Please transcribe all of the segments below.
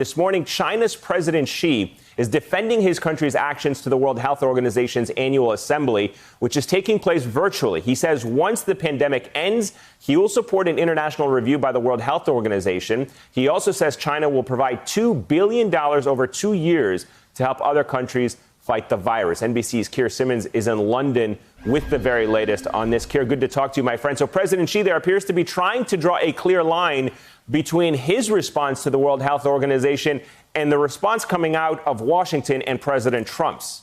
This morning, China's President Xi is defending his country's actions to the World Health Organization's annual assembly, which is taking place virtually. He says once the pandemic ends, he will support an international review by the World Health Organization. He also says China will provide $2 billion over 2 years to help other countries fight the virus. NBC's Keir Simmons is in London with the very latest on this. Keir, good to talk to you, my friend. So President Xi there appears to be trying to draw a clear line between his response to the World Health Organization and the response coming out of Washington and President Trump's.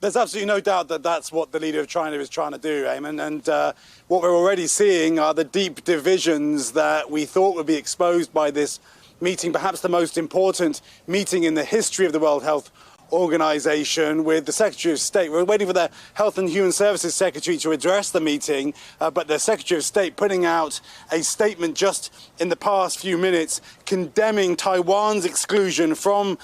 There's absolutely no doubt that that's what the leader of China is trying to do, Eamon. And what we're already seeing are the deep divisions that we thought would be exposed by this meeting, perhaps the most important meeting in the history of the World Health Organization, with the Secretary of State. We're waiting for the Health and Human Services Secretary to address the meeting, but the Secretary of State putting out a statement just in the past few minutes condemning Taiwan's exclusion from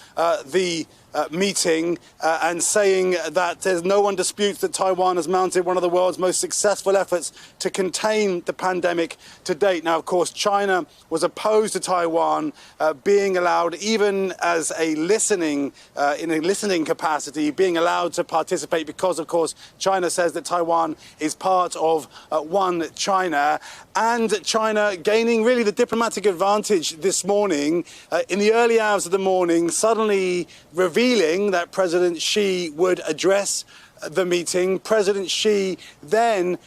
the meeting and saying that there's no one disputes that Taiwan has mounted one of the world's most successful efforts to contain the pandemic to date. Now, of course, China was opposed to Taiwan being allowed, even as a listening, in a listening capacity, being allowed to participate because, of course, China says that Taiwan is part of one China, and China gaining really the diplomatic advantage this morning in the early hours of the morning, suddenly revealing that President Xi would address the meeting. President Xi then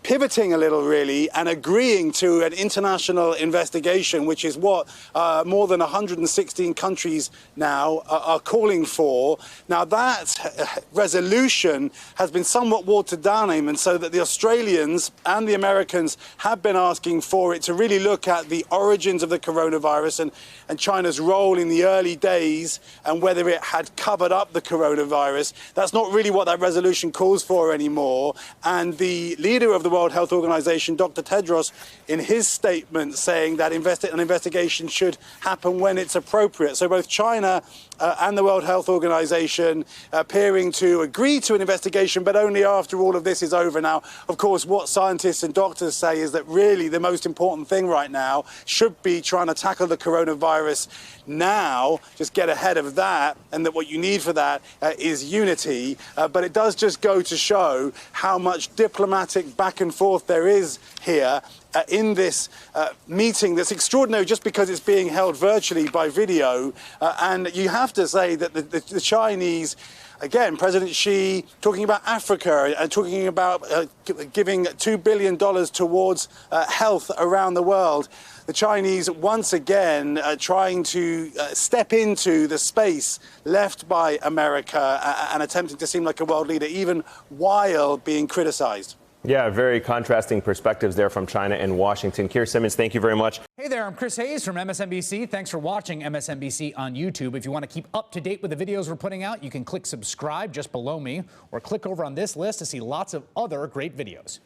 pivoting a little, really, and agreeing to an international investigation, which is what more than 116 countries now are calling for. Now, that resolution has been somewhat watered down, Eamon, so that the Australians and the Americans have been asking for it to really look at the origins of the coronavirus and China's role in the early days and whether it had covered up the coronavirus. That's not really what that resolution calls for anymore. And the leader of the World Health Organization, Dr. Tedros, in his statement saying that an investigation should happen when it's appropriate. So both China and the World Health Organization appearing to agree to an investigation, but only after all of this is over. Now, of course, what scientists and doctors say is that really the most important thing right now should be trying to tackle the coronavirus now, just get ahead of that, and that what you need for that is unity. But it does just go to show how much diplomatic back and forth there is here in this meeting that's extraordinary just because it's being held virtually by video. And you have to say that the Chinese, again, President Xi talking about Africa and talking about giving $2 billion towards health around the world. The Chinese once again trying to step into the space left by America and attempting to seem like a world leader, even while being criticized. Yeah, very contrasting perspectives there from China and Washington. Keir Simmons, thank you very much. Hey there, I'm Chris Hayes from MSNBC. Thanks for watching MSNBC on YouTube. If you want to keep up to date with the videos we're putting out, you can click subscribe just below me or click over on this list to see lots of other great videos.